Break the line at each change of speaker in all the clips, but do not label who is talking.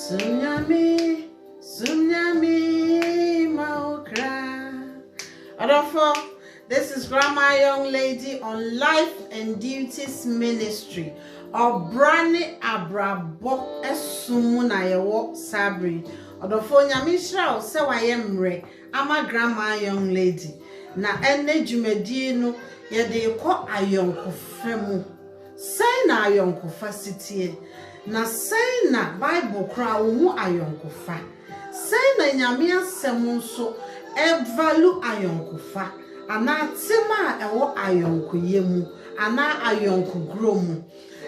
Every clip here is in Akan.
Sunyami, Sunyami, Maokra. Adolfo, this is Grandma Young Lady on Life and Duties Ministry. Obrani abrabo esumu na yewo sabri. Adolfo nyami shra se wayemre ama Grandma Young Lady. Na ene dwumadi no ye de kɔ ayonkofa mu. Sai na ayonkofa sitie. Na sai na Bible kra wo mu ayonkofa. Sai na nyame asɛm nso evalu ayonkofa. Ana tema ewo ayonkoye mu, ana ayonkogro mu.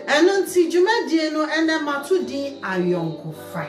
Eno nti dwumadi no ene matudi ayonkofa.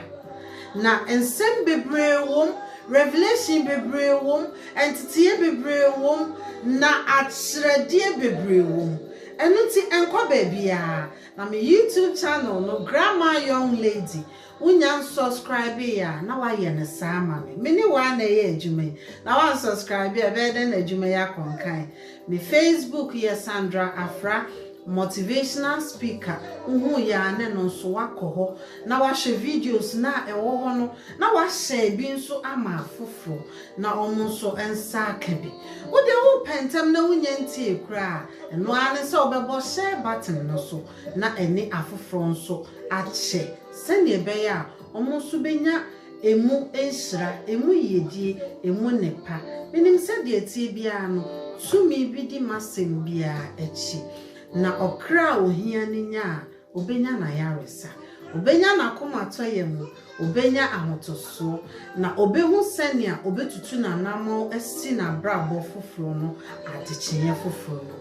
Na ensem bebre wom, revelation bebre wom, entity bebre wom, na akyerɛdeɛ bebre wom. Eno nti enkɔ baabia. Na my YouTube channel no Grandma Young Lady. Unyan subscribe ya na wa ye ne sama me. Mini wa na ye adwuma. Na wa subscribe ya be den adwuma ya konkan. Me Facebook ye Sandra Afra motivational speaker. Uhu ya ne no so wakɔ na wa hwe videos na ɛwɔ hɔ no na wa share bi nso ama afoforo na ɔmo nso ensa aka bi. Wo de wo pentem na wunya ntie kura ɛno ane sɛ ɔbɛbɔ share button no so na ɛne afoforo nso akyɛ sɛnea ɛbɛyɛ a ɔmo nso benya emu enhyira emu yedie emu nepa menim sɛ de tie bia no tumi bi di masem bia akyi na okra ohia ninya obenya na yaresa obenya na komato yemu obenya ahotoso na obehu senia obetutu na namo esi na brabo foforo no adekyenye foforo no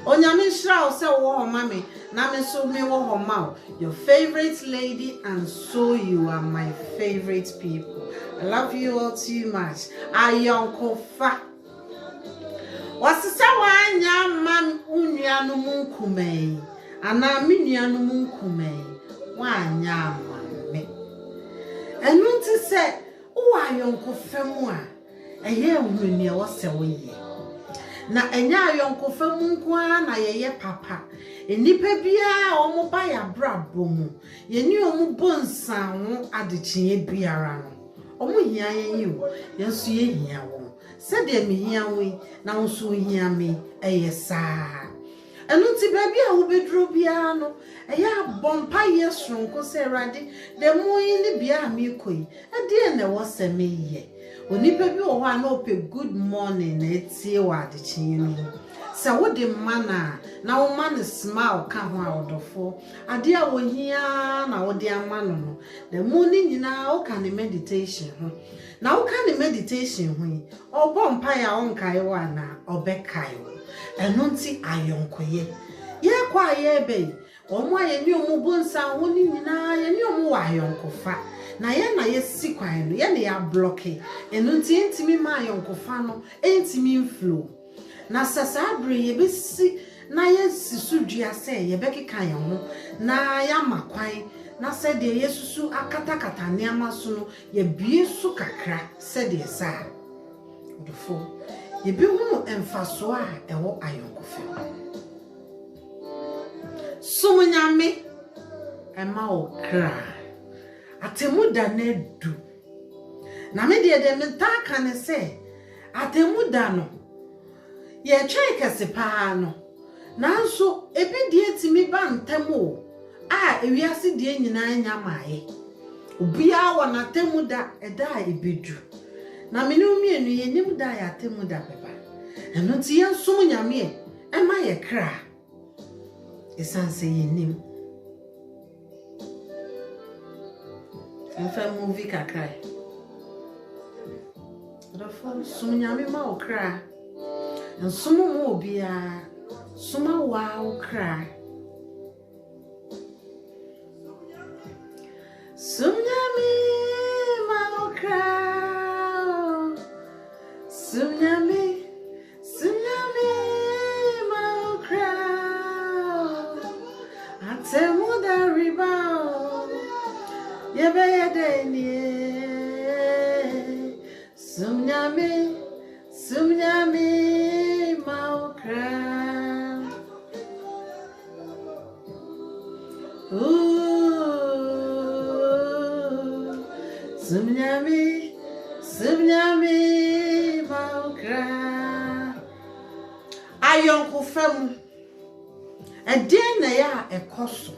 onyame hira o se wo homa me na me so me wo homa your favorite lady and so you are my favorite people. I love you all too much. Ayonkofa wasisa wanya man unuanu munkumei ana minuanu munkumei wanya me enu nti se wo ayonkofa mu a eye uhuni wo se wo ye na enya ayonkofa mu nkoa na yeye papa enipa bia omo ba ya brabo mu yeni omo bonsa ho adekye biara no omo hia yen yi o yenso ye hia wo se de me hia we na nso hia me eye saa enu nti ba bia wo bedro bia no eya bompa yesronko se rade de mo yi ni bia me koi ade na wo se me ye onipa bi wo ha na ope good morning na etie wa adekye no se wo de mana na wo man smile ka ho awodofo ade a wo hia na wo de ama no the morning nyina wo ka ne meditation ho na wo ka ne meditation ho obo mpa ya onkai wa na obekai wo eno nti ayonkoye ye kwa ye be omo aye ni omo bonsa ho ni nyina ye ni omo wa ayonkofa na ye na ye sikwan no ye na ya blocke eno nti ntimi ma ayonkofa no ntimi flow na sasabre ye besi na ye sisudua se ye bekeka ye ho na ya makwan na se de yesusu akatakata ne amaso no ye bie su kakra se de sa odofo ye bi hu emfaso a ewo ayonkofa sumunyame ema okra atemuda na du na me de mentaka ne se atemuda no ye twa kese paa no nanso ebi de etimi ba ntamo a ewiase de nyina nya maaye obia wa na temuda eda ebedu na menu mienu ye nyim da ya temuda beba eno nti ye nsum nyame e ma ye kra esanse ye nim enfa movie kakrai rafo sum nyame ma okra nsumu mu obia suma wa okra sumnyame ma okra sumnyame ma okra atemuda riba yebe denie sumnyame maokra ooh Sumnyami, Sumnyami, Maukra. Ayonko fam. A dear na a cosso.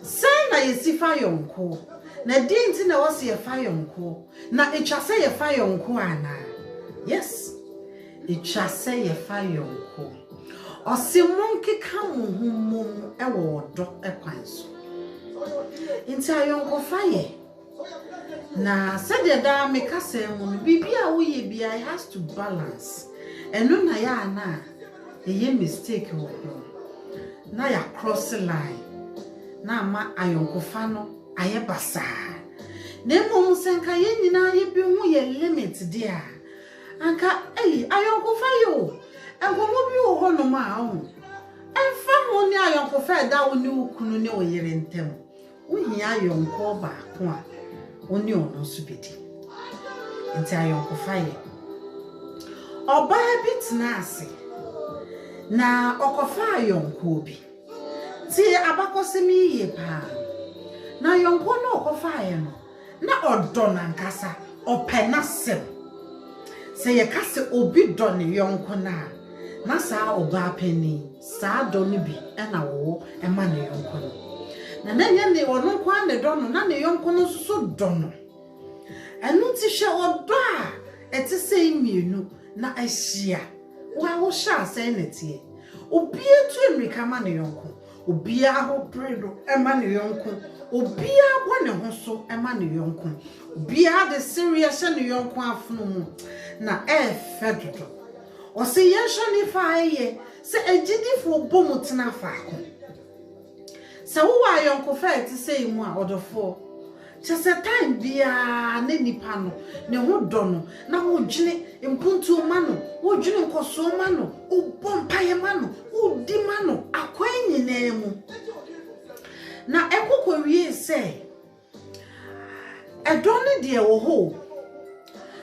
Say na yesifa yonko. Na dinti na wasi a fayonko. Na ichase a fayonko ana. Yes. Ichase a fayonko. O si monki kamu humu ewo do e kwanso. Inti ayonko faye. Na said da me kase mu bibia wo ye bia it has to balance. Eno na ya na ye mistake wo. Na ya cross line. Na ma ayonko fa no aye basa. Na mum senka ye nyina ye bi hu ye limit dia. Anka ayonko fa yo. Enkomo bi wo ho no ma ho. Enfa ho ni ayonko fa da wo ni ukunu ni oyere ntem. Uhi ayonko ba ko a oni ono subedi. Nti ayonko fa ye. Oba bit na ase. Na okofa ayonko bi. Ti abakosemi ye pa. Na ayonko no okofa ye no. Na odo na nkasa opena sem. Se ye kase obi do ne yonko na sa oba peni sa do ne bi na wo ema ne yonko no. Na nye ne ono kwa ne do no na ne yonko no so do no. Enu ti hwe odo a eti sei mienu na ahia. Wa wo sha sei ne tie. Obi etu emrika ma ne yonko. Obi aho predo ema ne yonko. Obi agwa ne ho so ema ne yonko. Obi a de serious ne yonko afunu mu na fedodo. O se yensho ni fa ye se ejidifo bomu tena faako. Se wo wa yonko fa eti sei mu a odofo. Chese time bia ne nipa no ne ho do no na wo dwene mpuntu ma no wo dwene nkoso ma no wo bompaye ma no wo di ma no akwan nyina mu na ekoko wie se edone de wo ho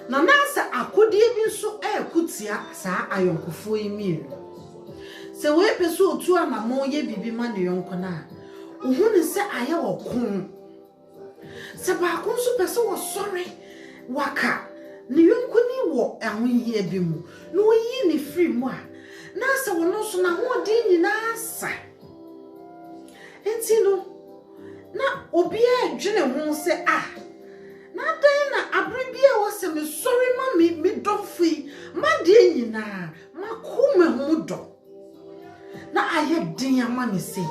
na nasa akodie bi nso ekutia saa ayonkofo emiru se we peso otu amamo ye bibi ma ne yonko na ohunu se aye wo kun se ba kun so peso wo sore waka ne yonko ni wo ahonhie bi mu no yi ni free mu a na se wo no so na ho de nyina asa enti no na obi a dwene ho se na dan na abribia wo se me sorry ma me dofui ma de nyina ma kuma hu do na aye din ama me se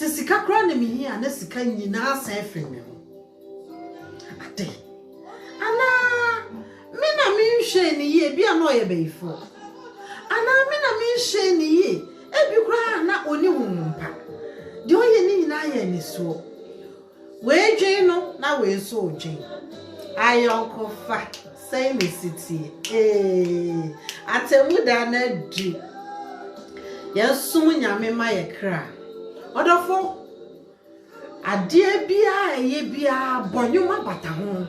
sika kra na me hia na sika nyina asa efre me ho ade ana me na me hwe ni ye bia no ye beifo ana me na me hwe ni ye ebi kra na oni humpa de oye ni nyina ye ni so we dwe no na we so dwe ayonko fa say me city atemu da na du yesum nyame ma ye kra odofo ade bia eye bia bonyuma bata ho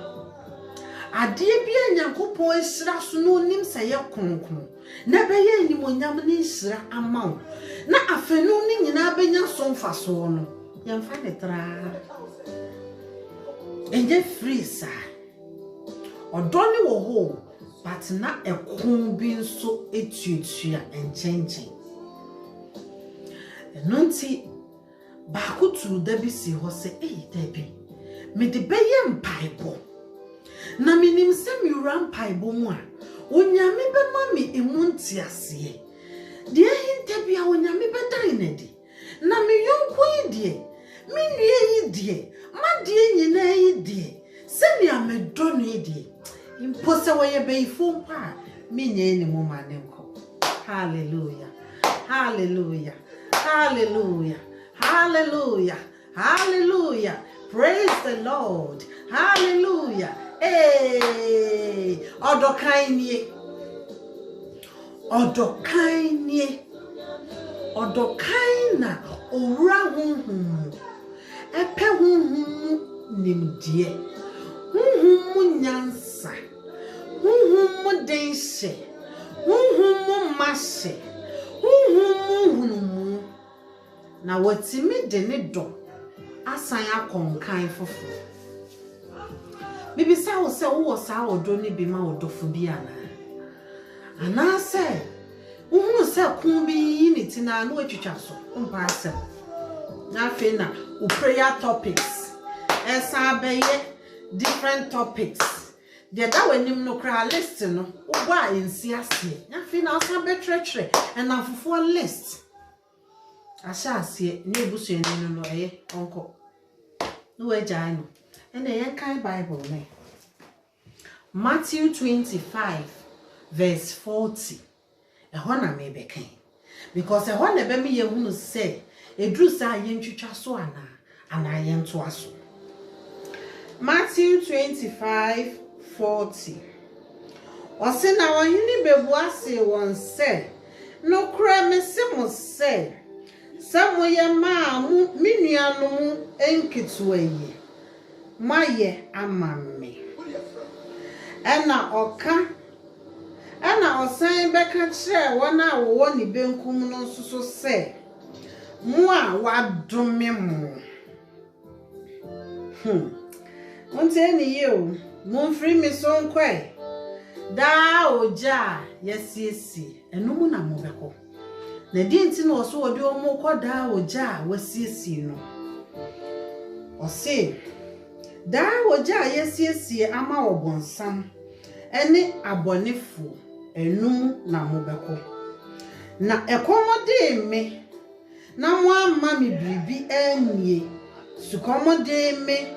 ade bia nyankopon esira so no nim se ye kronkron na be ye animonyam ni esira amaw na afenu ni nyina benya so mfa so no yemfa ne tra enje free sa odoni wo ho but na ekun bi nso etuatua enchenchen enunti ba kutu da bi si ho se da bi me de beye mpaibo na minim se mi ran paibo mu a onyame be mami emunti ase de hinte bia onyame be dan na di na me yonko yi die me nue yi die ma die nyina yi die se ni amedo no yi die impose wo ye be ifo pa me nye ni mo manenko hallelujah hallelujah hallelujah hallelujah hallelujah praise the Lord hallelujah odokainie odokaina owura hunhum epe hunhum nimdie hunhum nyansa hunhum dense hunhum mashe hunhum hunhum na watimi de ne do asan akonkan fofo Maybe sao se wo sao do ni bi ma odofo bi ana se wo se kun bi ni tina na otwitwa so mpa asem na fe na wo prayer topics esa beye different topics de da wanim no kra list no wo ba ensi ase na fe na asa betrechre and na fofo list asha ase ni ebusu eni no onko no agya no and the kind Bible me Matthew 25 verse 40 ehona me bekan because ehona be me yehunu say edru sa yentwitwa so ana yento aso Matthew 25:40 Ose na wohini bebu ase won say no kra me se mo say samoye ma mu minuanom enkituaye maye amamme ena oka ena osan beka kire wona wo ni benkum no nsuso se mu a wadome mu Unte ni yo mu free me so nkwe da oja yesiesi enum na mo beko na di nti na oso odi omo koda oja wasiesi no ose da oja yesiesi ama obonsam ene abonefo enum na mo beko na ekomode me na mo ama mi bribi anie sukomode me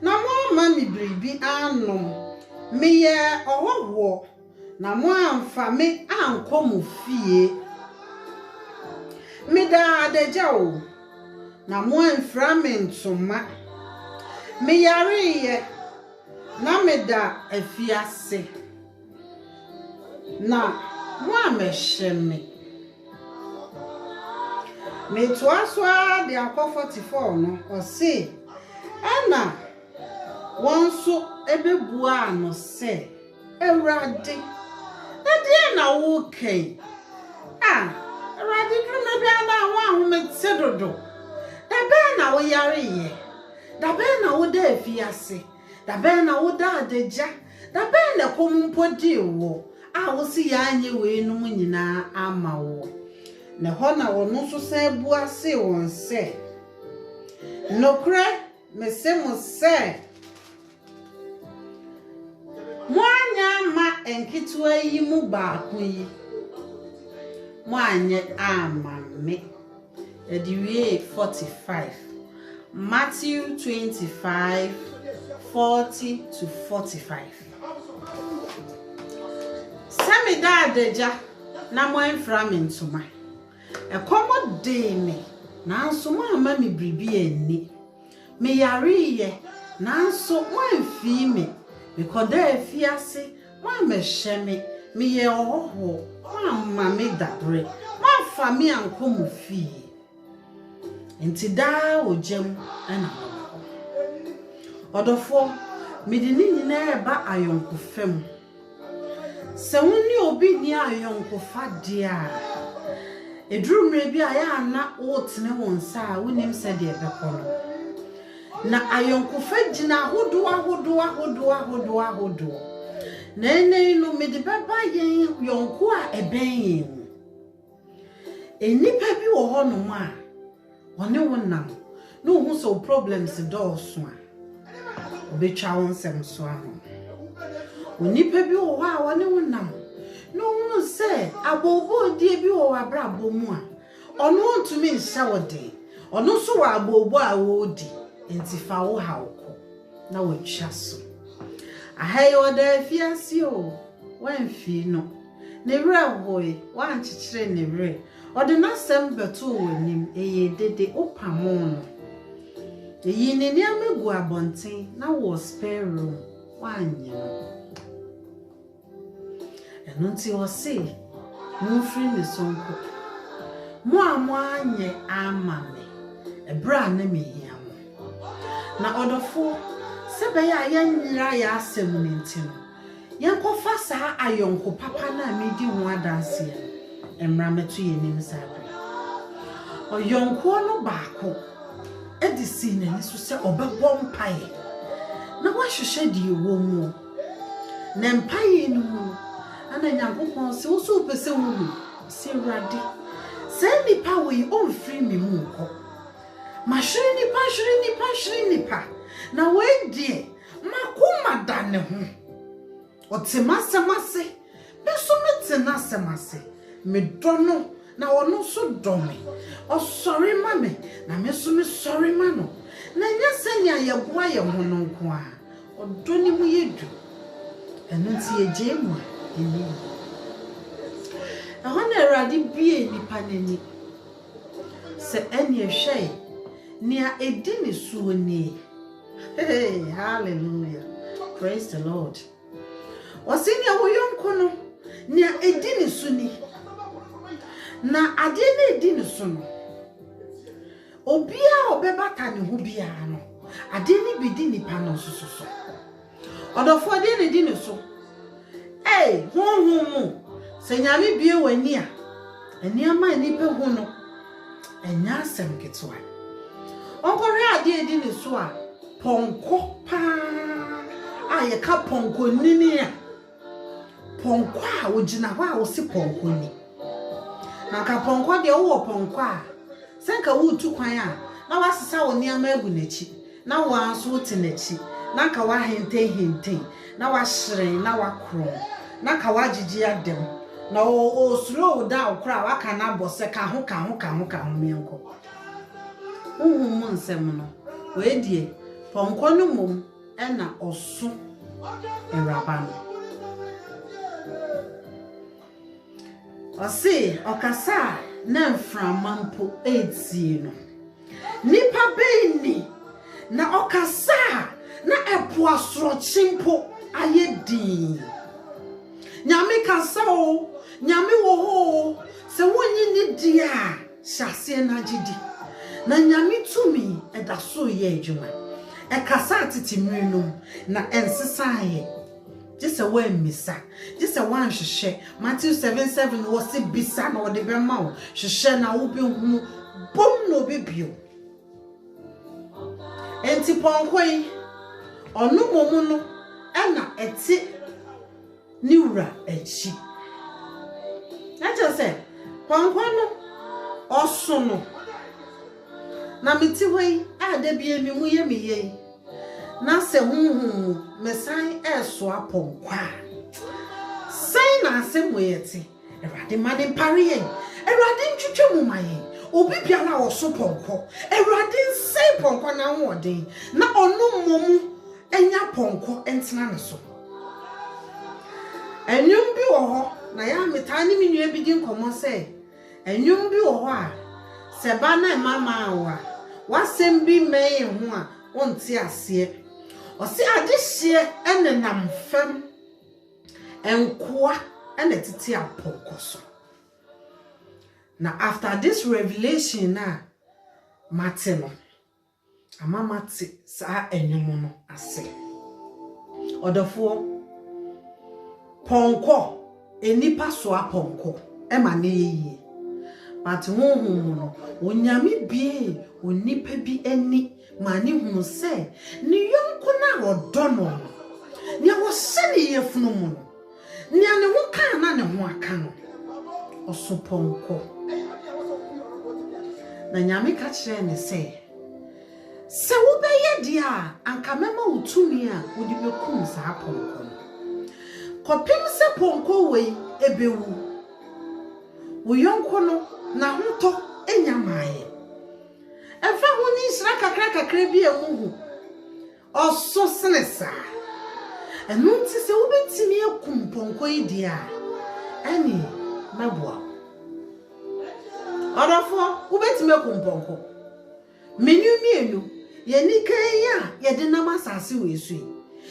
na mo ama mi bribi anom me ye owowo na mo amfa me ankomu fie me da adeja o na mo amfra me ntoma me yare ye na me da afiase na mo amehye me to aswa de akọ 44 no o se ana wonso ebebua no se Ewrade na de na wo kai Ewrade drum bia na wo ahomete dodo da be na wo yare ye da be na wo da afiase da be na wo da adeja da be na komumpodi wo wo si ya anye we no nyina ama wo na ho na wo no so sa bua se won se nokre me se mo se mwanya ma enkitwa yi mu baako yi mwanye ama me ediwe 45 Matthew 25:40 to 45 Sami da adeja na mo enfra me ntoma ekomode me na nso mo ama me bribi ani me yare ye na nso mo amfi me because afiase mo amehye me ye ohoho mo ama me dabre mo afa me ankomu fie enti da ojem ana odofo medini nyina eba ayonkofam se woni obi ni ayonkofa dia edrumre bi aya na wotene wonsa a wonim se de bekono na ayonkofa gina hodo na ene no mede baba yen yonko a eben enipa bi wo ho no ma woni wonam no hu so problems do so a obetwa wonsem so ano onipa bi wo ha woni wonam no hu se abobo die bi wo abrabo mu a ono ntumi nhyɛ wode ono so wa abobo a wodi entifa wo ha wo na wotwa so ahayo da fiase o wanfi no ne wura hoye wankyekere ne wure ode na sem beto wonim eye dede opamo no eyi ne ne amegu abonten na wo spare room wanye no enunti o se mo free me sonko mo amanye amame ebra na me hia mo na odofo sebe ya nyira ya asem ne ntino yankofa saa ayonko papa na medi ho adanse emra metu yenim sabe oyonko no baako edisi na ni so se obebom pae na na wahwehwe die wo mu na mpaye no mu ana Nyankopɔn se wo so pese wo se Awurade se nipa we on free me mu ko mahwere nipa na we die makoma da ne ho otimasemase beso metena semase me dono na ono so dome osori ma me na me so me sorry ma no na nya senya ye boa ye ho no nko a odoni mu yedu eno ti eje mu eni ehona Awurade bie nipa nani se eni ehwe nia edini suoni. Hey, hallelujah. Praise the Lord. Wasinia woyonko no nia edini suni. Na ade na edini suno. Obia obebata ne ho bia no. Ade ni bidi nipa no sososo. Odofo ade na edini so. Eh, mu. Se nyame bie wani a. Eni ama nipa hu no. Enya asem ketwa. Onkore ade edini so a ponko pa aye ka ponko nini a ponko a ogina ho a wo se ponko ni na ka ponko de wo ponko a senka wo tu kwan a na wasesa wo niam agu nachi na wo anso ti nachi na ka wa henten na wa hyeren na wa kro na ka wa gigi adem na o slow down kra wa ka na bose ka ho mienko mo nsem no we die ponko no mum ena osu eraba no osi okasa na mframampo etie no nipa beini na okasa na epo asoro chimpo ayedi nyame kasa o nyame wo ho se wonyi ni dia hyase na gidi na nyame tumi edaso ye adwuma ekasa titimrinum na ensesaye jese wa misa jese wa nhwehwe Matthew 7:7 wo se bisa na wo de bema wo hwehwe na wo bi hu bom no bibio enti ponkoi onu momu no na eti niwura echi na jese ponkoi no oso no na miti hoi ada bia mi mu ye miye na se hunhun mesan eso aponkwa sai na se moyeti Ewurade made mpare yen Ewurade ntwetwe mu maye obi bia na wo so ponko Ewurade sai ponko na wode na onu momu enya ponko entena ne so enwum bi wo ho na ya metani mi nua bi di nkomo se enwum bi wo ho a se ba na mama wa wasem bi meye ho a wonte ase osi adehye enenam fam enkoa ene tete apokoso na after this revelation na mateno ama mate sa enwum no ase odofo ponko enipa so aponko ema na yi but honhum no onyame bie onipa bi ani mani hu se ni yonko na odono ni wo se ni yefunu mu no ni ane ho kan na ne ho aka no osoponko na nyame ka kire ne se wo beye dia anka mema utumi a wodi bekum sa ponko kopim se ponko we ebewu wo yonko no na hoto enyamaye efa honi sra kakra bi emuhu oso senesa enu nti se wobetimi ekum ponko idia ani mabua orafo wobetimi ekum ponko mienu ye nikanya ye de namasase wesu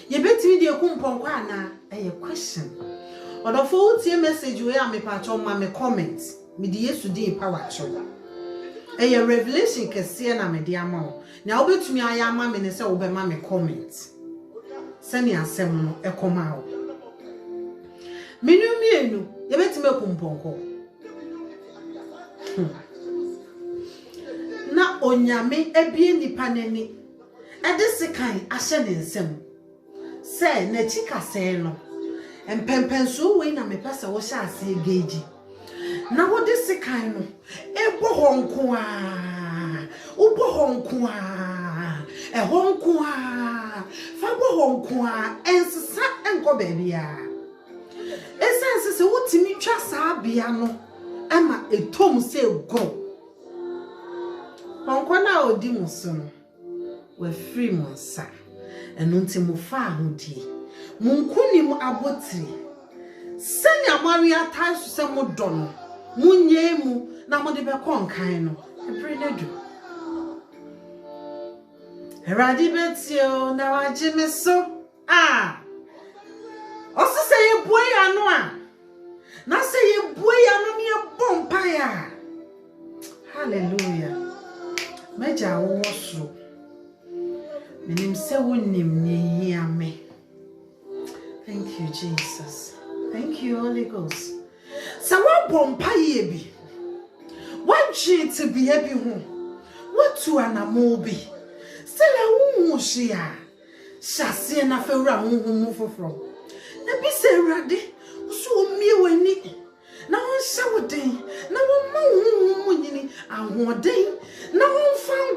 ye betimi de ekum ponko ana eye question orafo utie message we am pa cho ma me comment me di Yesu di power cho eye revelation kese na me di ama na obetumi ayama me ne se obema me comment sani asem no ekoma wo mienu ye betime kumponko na onyame ebie nipa nani ede sekan ahye ne nsem say na chika say no empempenso we na me pesa wo sha ase geji na wo de sekan no ebo honko a ubo honko a honko a fa bo honko a ensesa enko baby a esense se wotimi twa saa bia no ama etom se go honko na odi muso no we free monsa eno nti mo fa ahodi munkuni mu abotiri senya maria taisu se mo dono munye mu na mo de be konkan no ebre na du eradi betio na waje me so osi se ye boya no a na se ye boya no me bompa ya hallelujah meja wo so minim se wonim ni hia me. Thank you, Jesus. Thank you, Holy Ghost. So what bompa ye bi? What cheat to be happy home? What to an amobi? Still a woman shia. Shasi na fewra home from. Na be say radi, so me weni. Na on shower day, na one mo yini, and 1 day, na one fan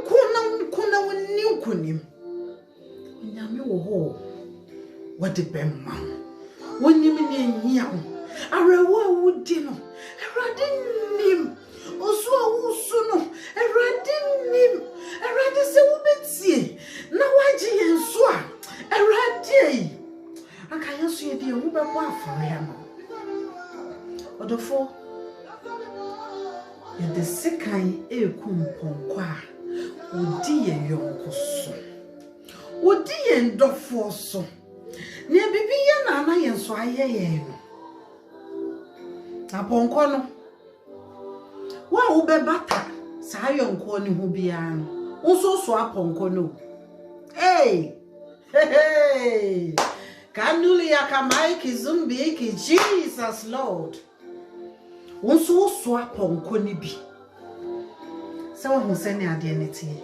kuna when new kunim. Nyami wo what the bemma when you mean here, I reward dinner, a radding him, also soon, a radding him, a radding so betsy, now I g and swa, a raddy. I can't see the Uber for him. Or the four, in the second a kumponqua, would dear young so. Would dear and dog for so. Ne bibi ya na na yen so ayeye no aponko no wa wo be bata sa yonko ni hu bia no unso so aponko no hey kanuli ya kamai kizumbi ki Jesus Lord unso so aponko ni bi se wa hu se ne ade ne tie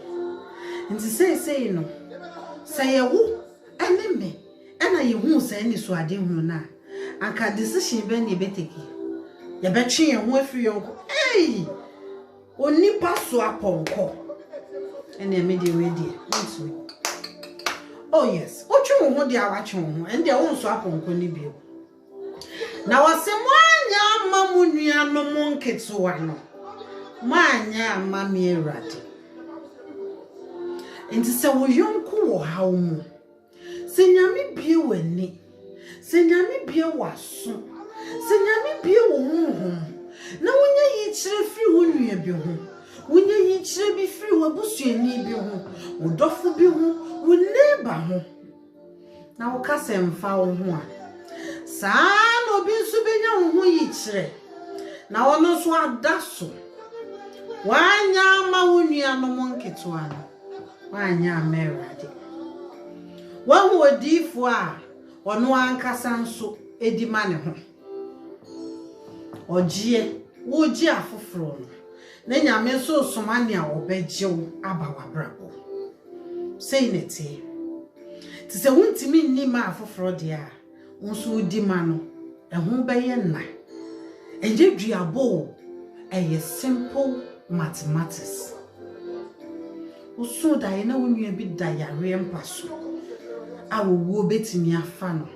nti sei no say ye wo ene me ena ye hu say ni so ade hu na anka decision be ni beteki ye be twe ye hu afiri yonko oni paso aponko ene me de we die nso oh yes o twe hu de awatwe hu ende wo so aponko ni bio na wase mwanya amma munua no monketo no mwanya amma mi erade enti se wo yonko wo hawo mu senyami bie wani senyami bie waso senyami bie wo hu na wonya yi kire firi wo nua bi ho wonya yi kire bi firi wo busuani bi ho wo dofo bi ho wo neighbor ho na wo ka semfa wo ho a saa no bi nso benya wo ho yi kire na wono so adaso wanya ma wo nua no monketo ana wanya amerade wahu odifo a ono ankasa nso edima ne ho ogie wogie afoforo no na nyame nso somane a obegyew aba wabrabo sei neti ti se wuntimi nnima afoforo de a nso odima no ehun beye na enje duabo eye simple mathematics uso da ye na wonua bi da yare mpaso awo betimi afa no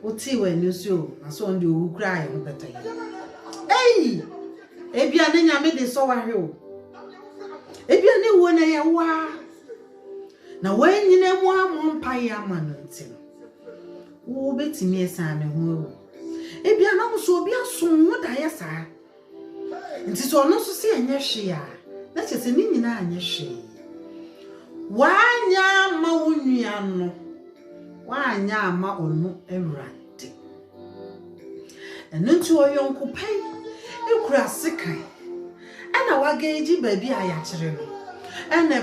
oti wa ni so na so ndi owu kra ye beta ye ebia ne nyame de so wahwe o ebia ne wo na ye wa na wanyina mu amompa ye amano ntim wo betimi esa ne ho ebia na mo so obi asom da ye saa nti so no so se enye hwe a na chese ni nyina anye hwe wanya ma wonua no wanya ama onu ewrade enu nti oyonko pai ekura sekan ana wageji baby ayakire no ene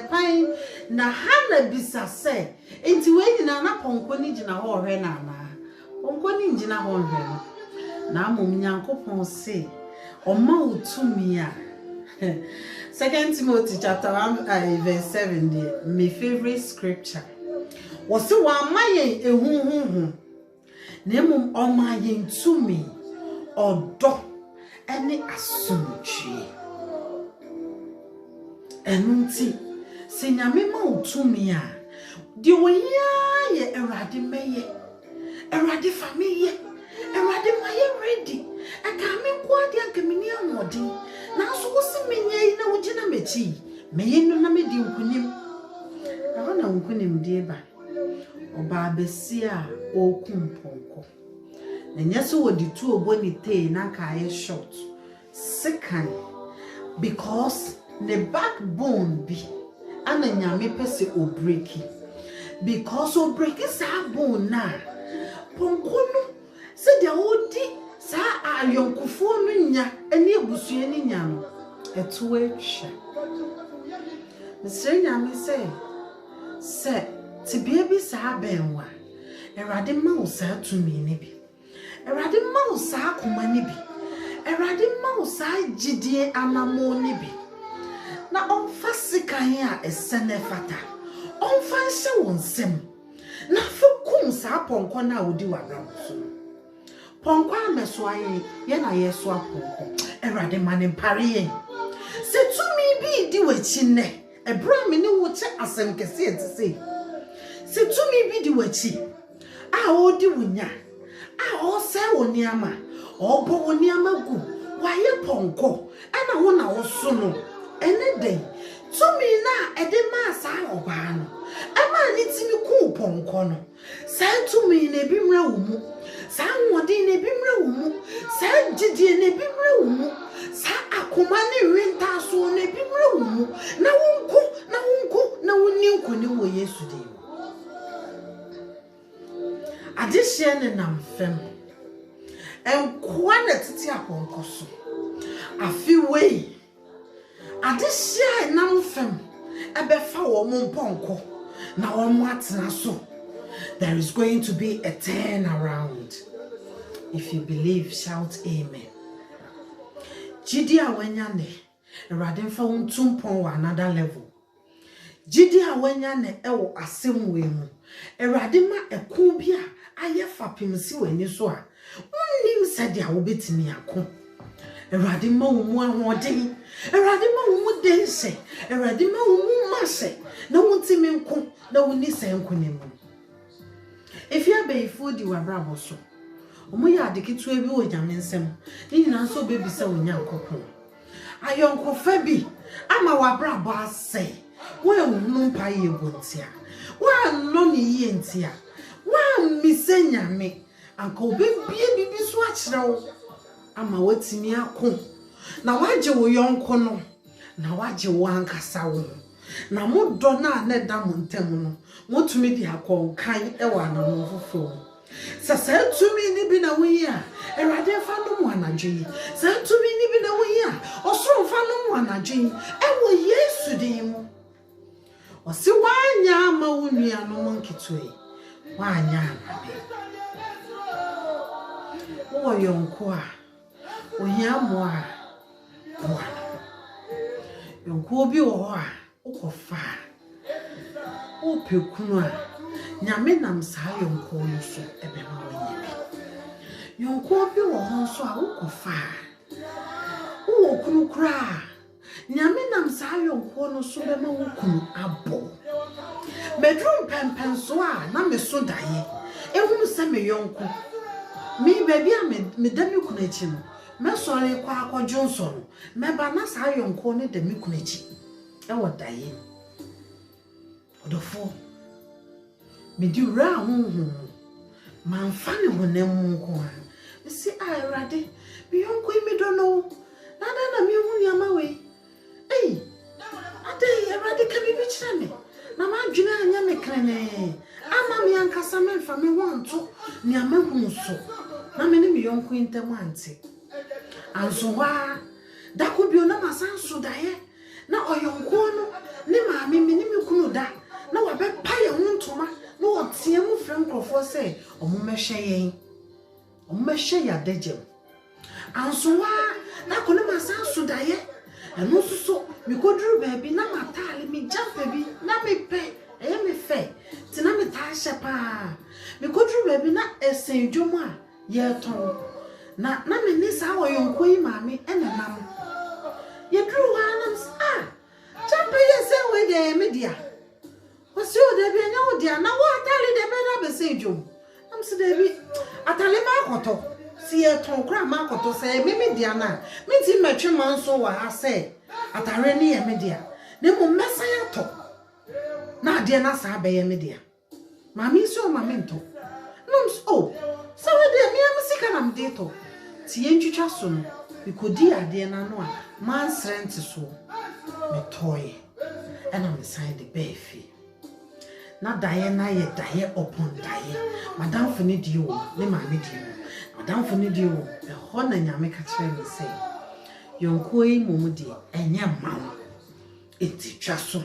pai na hana bisa se enti wenyina na ponko ni gina ho hwe na na ponko ni gina ho hwe no na amom nyankopon se oma utumi a 2 Timothy chapter 1 verse 7 there, my favorite scripture. Was the one my ehuhuhu. Nemum o my yen to me or do any asumchi. Enunti senyame ma to me a de oya ye erade meye erade family erade maye ready aka me kwa de aka me ni amodin na so wo se menye na wo gina mechi meye no na me di nkunim na na nkunim de ba oba besi a okumponko na nyeso wo di tu oboni te na ka ye short second because the backbone be ana nyame pese o breaki because o breaki sa bone na ponko no se dia odi sa ayonkofo no nya ene ebusue ni nya no eto ehwe Mr. nyame se tibia bi sa benwa erade ma wo sa tumi ne bi erade ma wo sa akoma ne bi erade ma wo sa gidie anamo ne bi na onfa sikan a esene fata onfa hye wonsem na fekum sa ponko na odi wabram so ponko ameso aye ye na ye so aponko erade mane mpare ye se tumi bi di wachi ne ebra me ne wo che asem kese etise se tumi bi di wachi a odi wunya a o se woniama obo woniama gu waye ponko ana wo na wo so no ene den tumi na ede ma sa oba no ama ni timi ku ponko no sa tumi na bi mra wo mu sa nwode na bi mra wo mu sa gidie na bi mra wo mu sa akoma ne renta so na bi mra wo mu na wonko na wonni nkoni wo Yesu de adihye ne namfem enkwa na titi aponko so afi wei adihye namfem ebefa wo mponko na wo atena so. There is going to be a turn around. If you believe, shout amen. Jidi awenya ne erade mfa wontumpon wa another level. Jidi awenya ne ewo asem we mu erade ma eko bi a aye fapem si wani so a wonnim sede a wo betimi akọ erade ma wo mu ahoden erade ma wo mu dense erade ma wo mu mase na wontimi nko na woni senko ne mu. If you be food you are bravo so. Omo ya adeketu ebi wo nyame nsem. Ni nyina so bebi se wonya nkoko. Ayonko fa bi ama wa brabo ase. Wo ehunu mpa ye bontia. Wa no ni ye ntia. Wa mise nyame. Anka obebie bibi so akire wo. Ama watimi akọ. Na waje wo yonko no. Na waje wo ankasa wo. Na modo na ne da mo ntem no motumi di akọ kan e wa na mo fofo sasa tumi ni bi na wi a erade fa no mo anadwe sasa tumi ni bi na wi a osoro fa no mo anadwe e wo Yesu din mu osi wanya ma wonua no mo nkitoe wanya anabe wo yonko a ohia mo a wa yonko bi wo ho a ukofa opekunu a nyame nam sa yonko no so ebema wonye bi yonko bi wo ho so a ukofa wo kunu kura nyame nam sa yonko no so bema wo kunu abo medrum pempen so a na me so daye ehunu se me yonko mi baby a me dami kunu echi no me sori kwa akọjo nso no me ba na sa yonko ne dami kunu echi ewo daye odofo me di ra honhom manfa ne honam nko a si Awurade me yonko mi do no na me hu yama we ade Awurade ka bi kire me na ma dwene anya me krene ama me ankasa me mfa me wanto ne amahu so na me ne me yonko intam ante anso wa dakobio na masanso daye na oyonko no ne maame me ne me kunu da na wabepa ye hontoma na otie mu frankrofo se omumehwe ya degem anso wa na kone masanso daye And also so me go drew baby na matali me jump baby na me pay me fe tina me tasha pa me go drew baby na esen dwoma ye ton na me ni sa wo yonko yi mami ena nam ye drew hanam jump ye say we dey me dia what's your dey be nya wo dia na wo atali dey be na be say dwom am se dey be atali ma koto si ye ton kra ma koto say me dia na me ti metwe man so wa ha say atare ni ye me dia ne mo mesa ya to na ade na sa be ye me dia mami so mami nto no so so we dey me am sika na me dey to ti ye ntwitwa so no we kodi ade na no a man strength so me toy and I'm inside the baby na daye na ye daye upon daye madam for need you ne mami di madam for need you e ho na nyame ka kire me say yonko yi momudi enye mawo enti twa so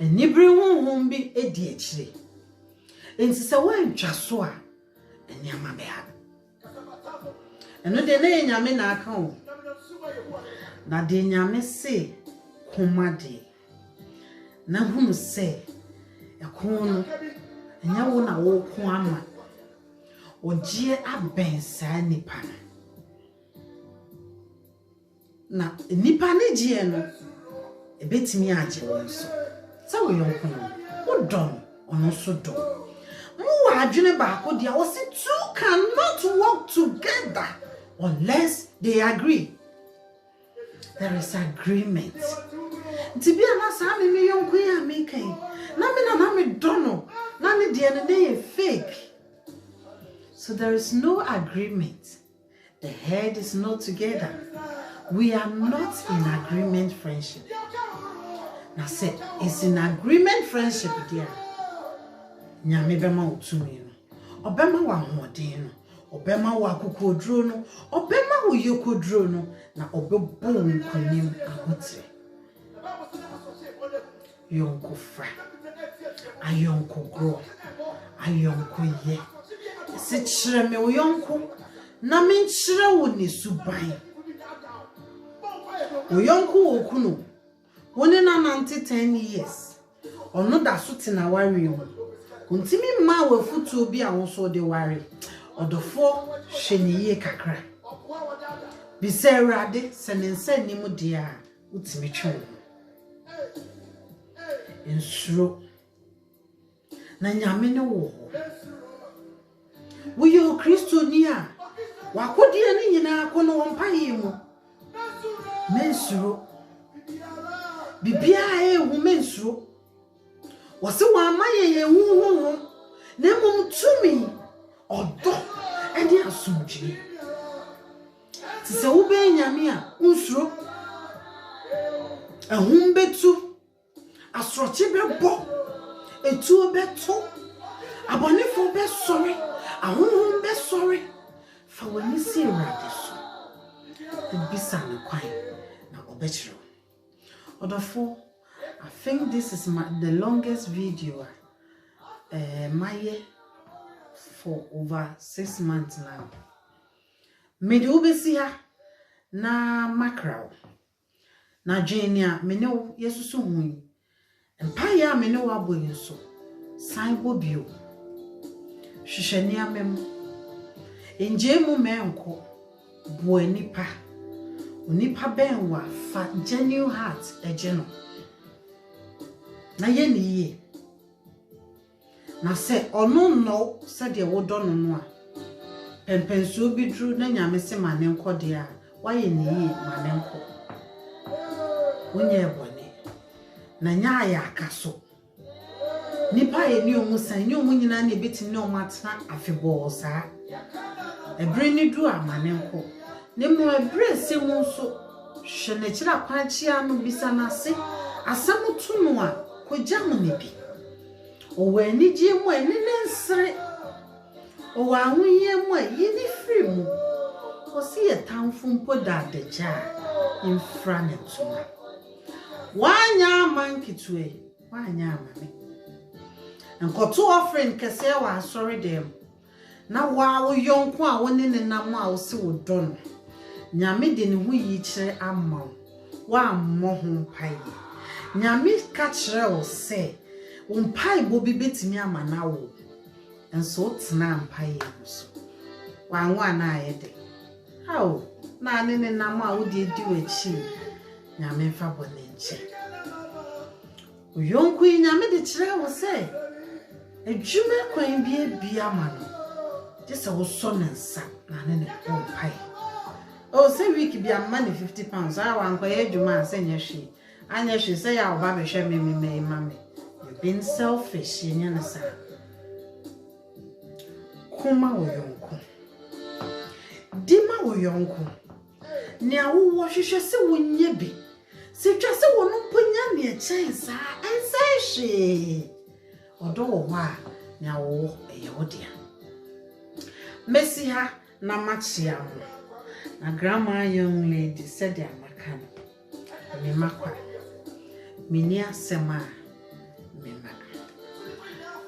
enibri honhom bi edi akire enti se wan twa so a enye ma be ha eno de na nyame na aka o na de nyame se komade na hunu se ekono enye wo na wo ko ama ogie abensa nipa na nipa ne gie no ebetimi age won so sa wo yonko no wo don ono so do mo wa adwene ba ko dia wo se two cannot work together unless they agree. There is agreement. Tibi ana sa me yonko ya me kai na me dono na ne die ne fake. So there is no agreement. The head is not together. We are not in agreement friendship. Now say it's in agreement friendship dear. Nyame bema utumi no. Obema wa hoden no. Obema wa kokodro no. Obema wo yokodro no na obebo nkonim ahotre. Yonko fra. Ayonko grow. Ayonko ye. Se chire me uyonko na me chire wo ne suban uyonko okunu woni na 10 years ono da so tina ware mu untimi ma wa futu obi a wo so de ware odofo hweniye kakra bi se awrade se ne nsa nimu de a utimi twe ensuro na nyame ne wo we yo Kristo ni a wakodie ni nyina akono wompaye mu mensuro bibia ehu mensuro wose wa maye ye hu na mum tumi odo edi asumji ti se wo be nyame a unsuro ehum betu asroche bebo etu betu abonefo be sori ahun be sorry for when you see radish the bisan kwan na obechiro odofo I think this is the longest video my for over 6 months now me do obesi ha na mackerel na jenia me no yesusu hu empire me no aboyin so san bobio hwehwani amem enjemu menko bo nipa onipa benwa fa genuine heart ejeno na ye ni ye na se ono no se de wodo no no a pempensu bi dru na nyame se manenko de a wa ye ni ye manenko wonye bone na nya ya akaso nipa ye ni omu san ni omu nyina na ebetini omu atena afebo saa ebre ni du amanenko ne mo ebre se mu so hwe na kira kwachia no bisa na se asam tunu a kogya mo ne bi o wani ji mu ani ne nsre o wa ahunye mu a yini firi mu o si ye tamfo mpo da adagya infra ne tuma wanya mankitwe wanya amame nkoto offering kese wa asori dem na wa wo yonko a woni ne nam a wo se wo don nyame de ne ho yi kire ama wa mmɔ ho mpae nyame ka kire wo se mpae bo bi betimi ama na wo enso tena mpae so wa nwa na ayede awo na ne na ma wo de di wachi nyame fa bo ne nche uyonku nyame de kire wo se adwuma kwan bi abia ma no just wo so nansa na ne mpae oh say week bi am money 50 pounds I want kwa adwuma asenya hwe anya hwe say ya oba be hwe me mame you been selfish nya na sa kuma wo yonko dima wo yonko ne awo hwehwe se wonye bi se twa se wo no ponya ne chensa ensa hwe odo wo a ne awo eye wo dia Messi ha na machia mo na grandma young lady said ya makano me makwa me ni asema me ma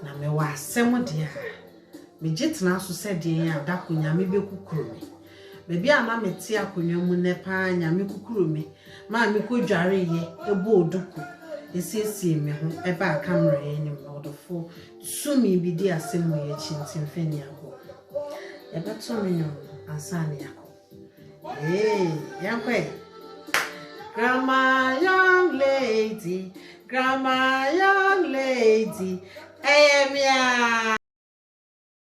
na me wa asem dia me gitna so said ya da konya me be kukuru me bebi ana me ti akonwa mu ne pa nya me kukuru me ma me ko dware ye ebo oduku esiesie me ho eba camera ye ni no odofo sumi bi di asem ye chintin fani ago eba to me nyo ansane yako yankwe grandma young lady